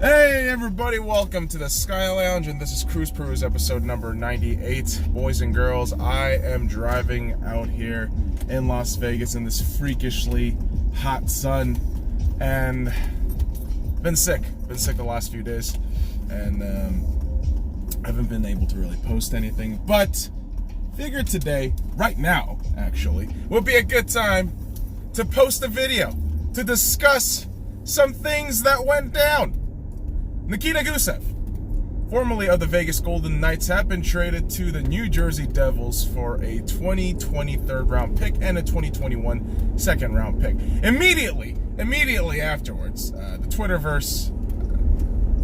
Hey everybody, welcome to the Sky Lounge, and this is Cruise Peruse episode number 98. Boys and girls, I am driving out here in Las Vegas in this freakishly hot sun, and been sick the last few days, and haven't been able to really post anything, but figured today, right now actually, would be a good time to post a video to discuss some things that went down. Nikita Gusev, formerly of the Vegas Golden Knights, have been traded to the New Jersey Devils for a 2020 third-round pick and a 2021 second-round pick. Immediately afterwards, the Twitterverse,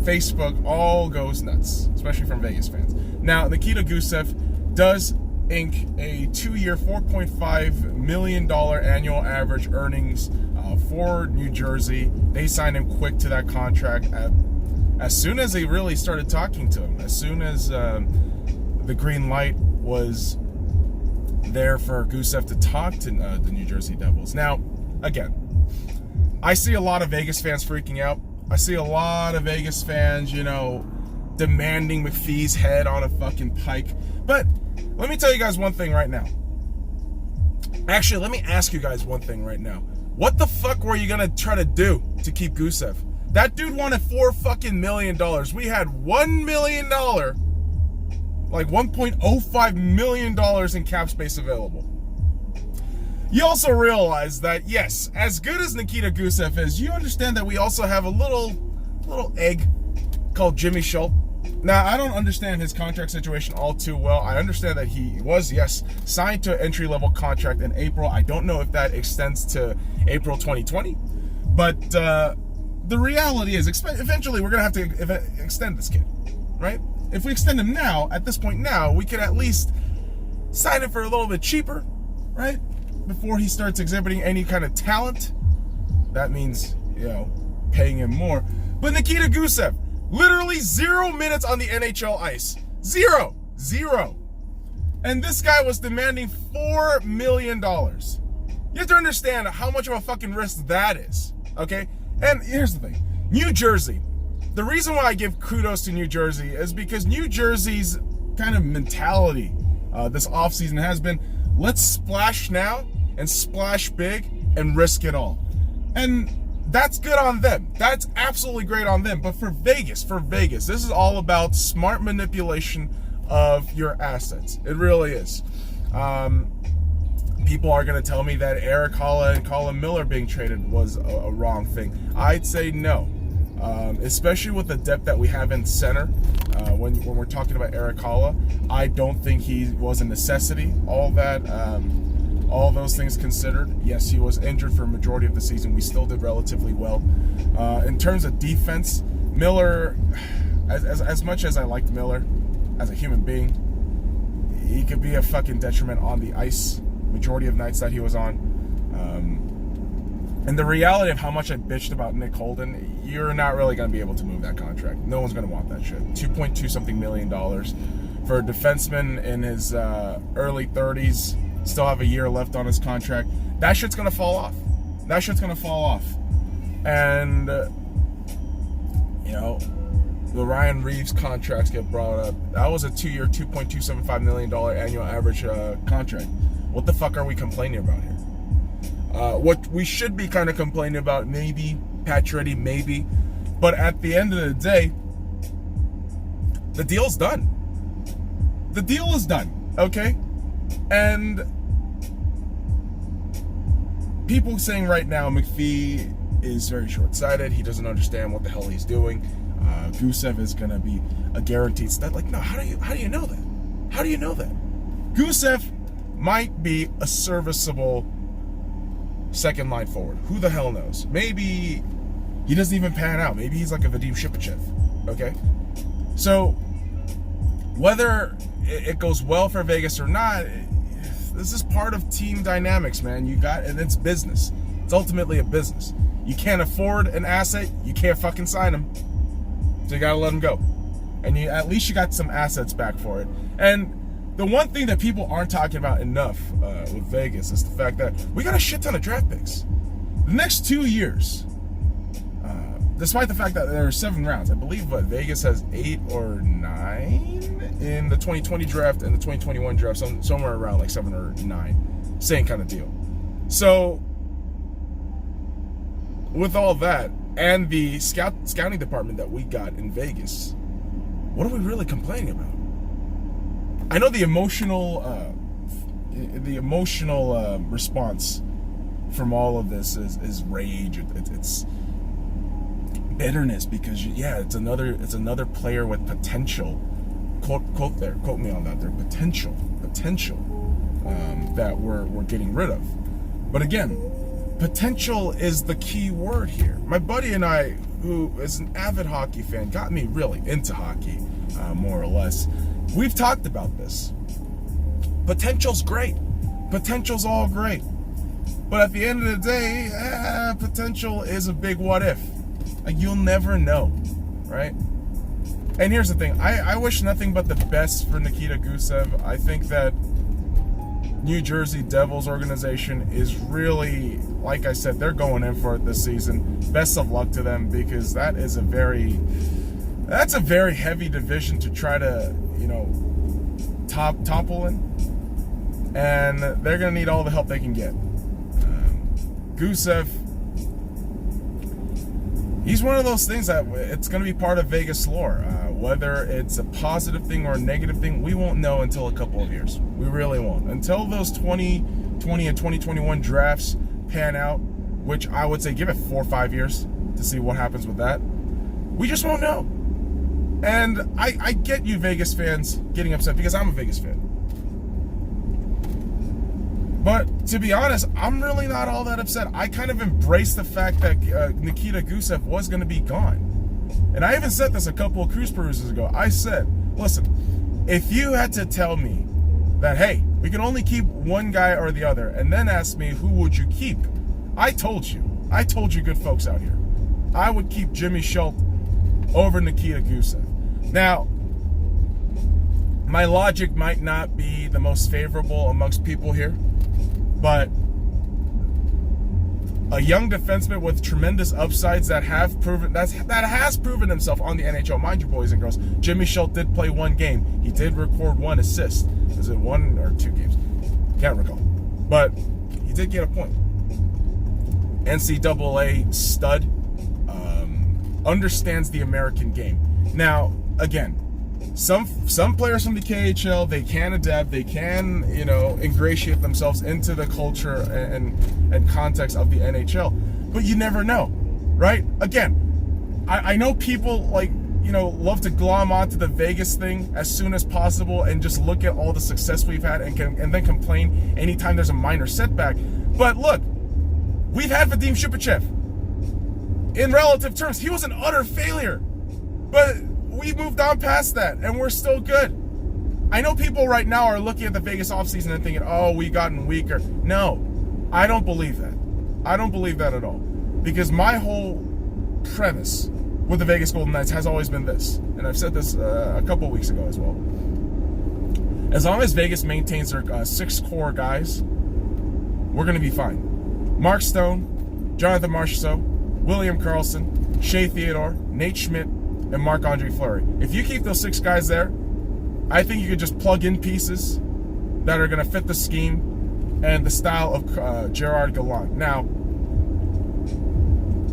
Facebook, all goes nuts, especially from Vegas fans. Now, Nikita Gusev does ink a 2-year, $4.5 million annual average earnings for New Jersey. They signed him quick to that contract as soon as they really started talking to him, as soon as the green light was there for Gusev to talk to the New Jersey Devils. Now, again, I see a lot of Vegas fans freaking out. I see a lot of Vegas fans, demanding McPhee's head on a fucking pike. But let me tell you guys one thing right now. Actually, let me ask you guys one thing right now. What the fuck were you gonna try to do to keep Gusev? That dude wanted $4 fucking million. We had $1 million, like $1.05 million in cap space available. You also realize that, yes, as good as Nikita Gusev is, you understand that we also have a little egg called Jimmy Schultz. Now, I don't understand his contract situation all too well. I understand that he was, yes, signed to an entry-level contract in April. I don't know if that extends to April 2020, but the reality is, eventually we're going to have to extend this kid, right? If we extend him now, at this point now, we could at least sign him for a little bit cheaper, right? Before he starts exhibiting any kind of talent. That means, paying him more. But Nikita Gusev, literally 0 minutes on the NHL ice. Zero. And this guy was demanding $4 million. You have to understand how much of a fucking risk that is, okay? And here's the thing, New Jersey, the reason why I give kudos to New Jersey is because New Jersey's kind of mentality this offseason has been, let's splash now and splash big and risk it all. And that's good on them. That's absolutely great on them. But for Vegas, this is all about smart manipulation of your assets. It really is. People are going to tell me that Eric Holla and Colin Miller being traded was a wrong thing. I'd say no, especially with the depth that we have in center. When we're talking about Eric Holla, I don't think he was a necessity. All those things considered, yes, he was injured for a majority of the season. We still did relatively well. In terms of defense, Miller, as much as I liked Miller as a human being, he could be a fucking detriment on the ice majority of nights that he was on. And the reality of how much I bitched about Nick Holden, you're not really going to be able to move that contract. No one's going to want that shit. $2.2 million for a defenseman in his early 30s, still have a year left on his contract. That shit's going to fall off. And, the Ryan Reeves contracts get brought up. That was a 2-year, $2.275 million annual average contract. What the fuck are we complaining about here? What we should be kind of complaining about, maybe, Pacioretty, maybe. But at the end of the day, the deal's done. The deal is done, okay? And people saying right now McPhee is very short-sighted. He doesn't understand what the hell he's doing. Gusev is going to be a guaranteed stud. Like, no, how do you know that? How do you know that? Gusev might be a serviceable second line forward. Who the hell knows? Maybe he doesn't even pan out. Maybe he's like a Vadim Shipachev. Okay? So, whether it goes well for Vegas or not, this is part of team dynamics, man. And it's business. It's ultimately a business. You can't afford an asset, you can't fucking sign him. So you gotta let him go. And at least you got some assets back for it. And the one thing that people aren't talking about enough with Vegas is the fact that we got a shit ton of draft picks. The next 2 years, despite the fact that there are 7 rounds. I believe Vegas has 8 or 9 in the 2020 draft and the 2021 draft, somewhere around like 7 or 9. Same kind of deal. So with all that and the scouting department that we got in Vegas, what are we really complaining about? I know the emotional response from all of this is rage. It's bitterness because it's another player with potential. Quote me on that. Their potential that we're getting rid of. But again, potential is the key word here. My buddy and I, who is an avid hockey fan, got me really into hockey, more or less. We've talked about this. Potential's great. Potential's all great. But at the end of the day, potential is a big what if. Like, you'll never know, right? And here's the thing. I wish nothing but the best for Nikita Gusev. I think that New Jersey Devils organization is really, like I said, they're going in for it this season. Best of luck to them, because that's a very heavy division to try to, topple in. And they're going to need all the help they can get. Gusev, he's one of those things that it's going to be part of Vegas lore. Whether it's a positive thing or a negative thing, we won't know until a couple of years. We really won't. Until those 2020 and 2021 drafts pan out, which I would say give it 4 or 5 years to see what happens with that. We just won't know. And I get you Vegas fans getting upset because I'm a Vegas fan. But to be honest, I'm really not all that upset. I kind of embraced the fact that Nikita Gusev was going to be gone. And I even said this a couple of cruise perusers ago. I said, listen, if you had to tell me that, hey, we can only keep one guy or the other, and then ask me who would you keep, I told you good folks out here, I would keep Jimmy Schultz over Nikita Gusev. Now, my logic might not be the most favorable amongst people here, but a young defenseman with tremendous upsides that has proven himself on the NHL. Mind you, boys and girls, Jimmy Schultz did play 1 game. He did record 1 assist. Is it 1 or 2 games? Can't recall. But he did get a point. NCAA stud, understands the American game. Now, again, some players from the KHL, they can adapt, they can, ingratiate themselves into the culture and context of the NHL, but you never know, right? Again, I know people love to glom onto the Vegas thing as soon as possible and just look at all the success we've had and then complain anytime there's a minor setback. But look, we've had Vadim Shipachyov. In relative terms, he was an utter failure, but we moved on past that, and we're still good. I know people right now are looking at the Vegas offseason and thinking, oh, we've gotten weaker. No, I don't believe that. I don't believe that at all. Because my whole premise with the Vegas Golden Knights has always been this, and I've said this a couple of weeks ago as well. As long as Vegas maintains their 6 core guys, we're going to be fine. Mark Stone, Jonathan Marchessault, William Karlsson, Shea Theodore, Nate Schmidt, and Marc-Andre Fleury. If you keep those 6 guys there, I think you could just plug in pieces that are going to fit the scheme and the style of Gerard Gallant. Now,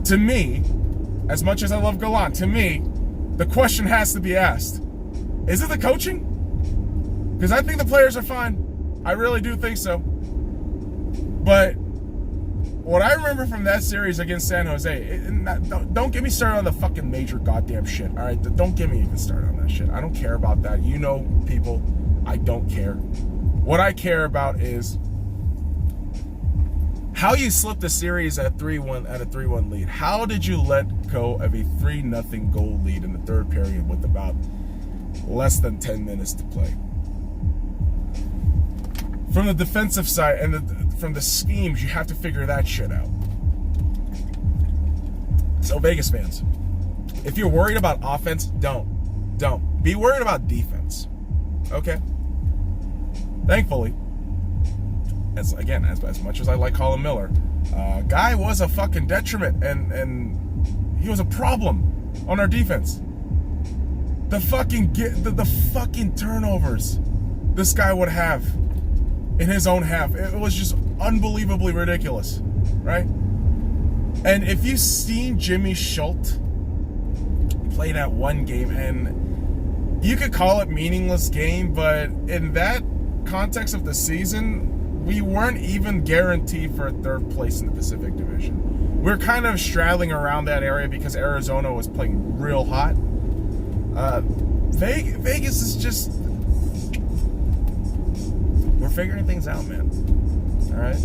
to me, as much as I love Gallant, to me, the question has to be asked, is it the coaching? Because I think the players are fine. I really do think so. But what I remember from that series against San Jose, don't get me started on the fucking major goddamn shit, all right? Don't get me even started on that shit. I don't care about that. People, I don't care. What I care about is how you slipped the series at 3-1 lead. How did you let go of a 3-0 goal lead in the 3rd period with about less than 10 minutes to play? From the defensive side and from the schemes, you have to figure that shit out. So Vegas fans, if you're worried about offense, don't. Be worried about defense. Okay? Thankfully, as much as I like Colin Miller, guy was a fucking detriment, and he was a problem on our defense. The fucking turnovers this guy would have in his own half, it was just unbelievably ridiculous, right? And if you've seen Jimmy Schultz play that one game, and you could call it meaningless game, but in that context of the season, we weren't even guaranteed for a third place in the Pacific Division. We're kind of straddling around that area because Arizona was playing real hot. Vegas is just, we're figuring things out, man. All right.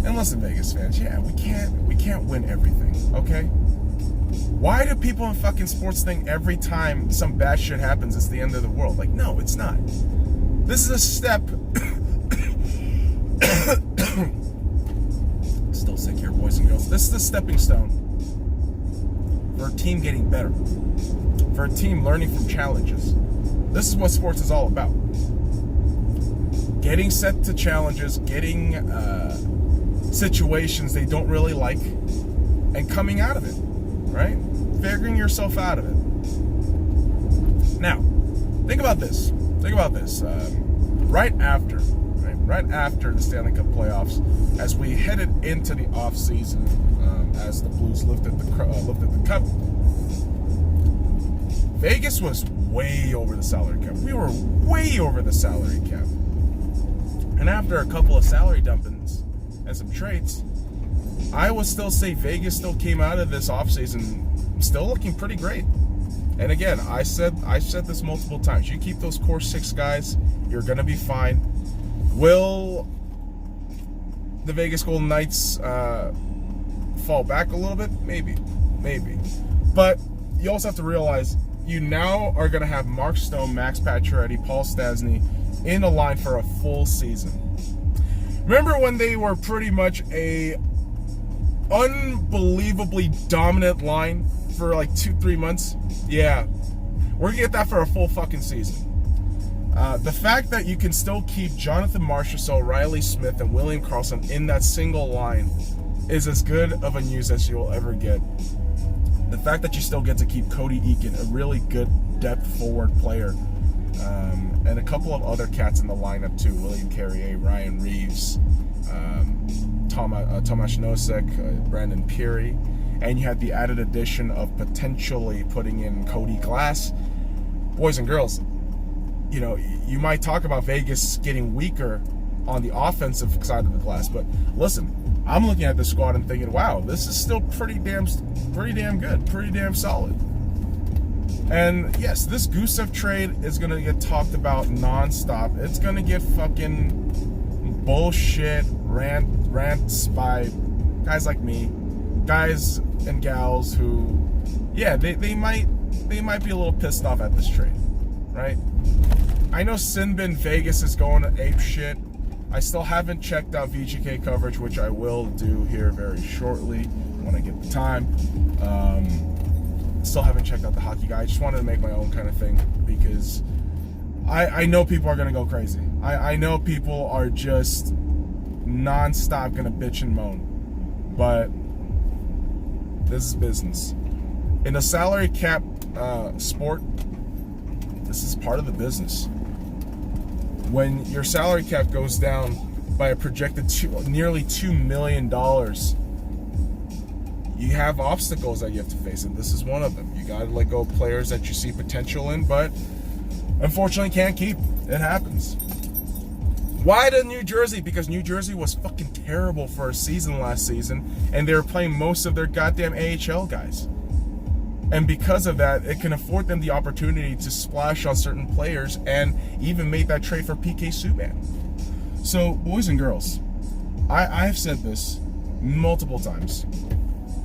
And listen, Vegas fans, yeah, we can't win everything, okay? Why do people in fucking sports think every time some bad shit happens, it's the end of the world? Like, no, it's not. This is a step. Still sick here, boys and girls. This is a stepping stone for a team getting better, for a team learning from challenges. This is what sports is all about. Getting set to challenges, getting situations they don't really like, and coming out of it, right? Figuring yourself out of it. Now, think about this. Right after the Stanley Cup playoffs, as we headed into the off season, as the Blues lifted the cup, Vegas was way over the salary cap. We were way over the salary cap. And after a couple of salary dumpings and some trades, I would still say Vegas still came out of this offseason still looking pretty great. And again, I said this multiple times. You keep those core 6 guys, you're going to be fine. Will the Vegas Golden Knights fall back a little bit? Maybe. But you also have to realize you now are going to have Mark Stone, Max Pacioretty, Paul Stastny in a line for a full season. Remember when they were pretty much a unbelievably dominant line for like 2-3 months? Yeah, we're gonna get that for a full fucking season. The fact that you can still keep Jonathan Marchessault, Riley Smith, and William Karlsson in that single line is as good of a news as you'll ever get. The fact that you still get to keep Cody Eakin, a really good depth forward player, and a couple of other cats in the lineup too, William Carrier, Ryan Reeves, Tomasz Nosek, Brandon Peary, and you had the added addition of potentially putting in Cody Glass. Boys and girls, you know, you might talk about Vegas getting weaker on the offensive side of the glass, but listen, I'm looking at the squad and thinking, wow, this is still pretty damn good, pretty damn solid. And yes, this Gusev trade is going to get talked about nonstop. It's going to get fucking bullshit rants by guys like me, guys and gals who, yeah, they might be a little pissed off at this trade, right? I know Sinbin Vegas is going to ape shit. I still haven't checked out VGK coverage, which I will do here very shortly when I get the time. Still haven't checked out the hockey guy. I just wanted to make my own kind of thing because I know people are going to go crazy. I know people are just non-stop going to bitch and moan. But this is business. In a salary cap sport, this is part of the business. When your salary cap goes down by a projected nearly $2 million, you have obstacles that you have to face, and this is one of them. You got to let go of players that you see potential in, but unfortunately can't keep. It happens. Why to New Jersey? Because New Jersey was fucking terrible for a season last season, and they were playing most of their goddamn AHL guys. And because of that, it can afford them the opportunity to splash on certain players and even make that trade for PK Subban. So, boys and girls, I have said this multiple times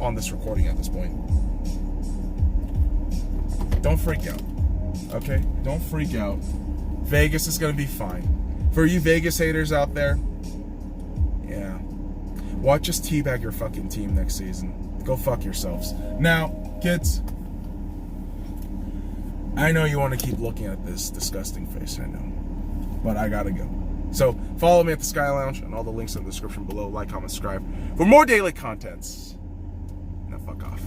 on this recording at this point. Don't freak out, okay? Don't freak out. Vegas is going to be fine. For you Vegas haters out there, yeah, watch us teabag your fucking team next season. Go fuck yourselves. Now, kids, I know you want to keep looking at this disgusting face, I know, but I gotta go. So, follow me at the Sky Lounge and all the links in the description below. Like, comment, subscribe for more daily contents. Now, fuck off.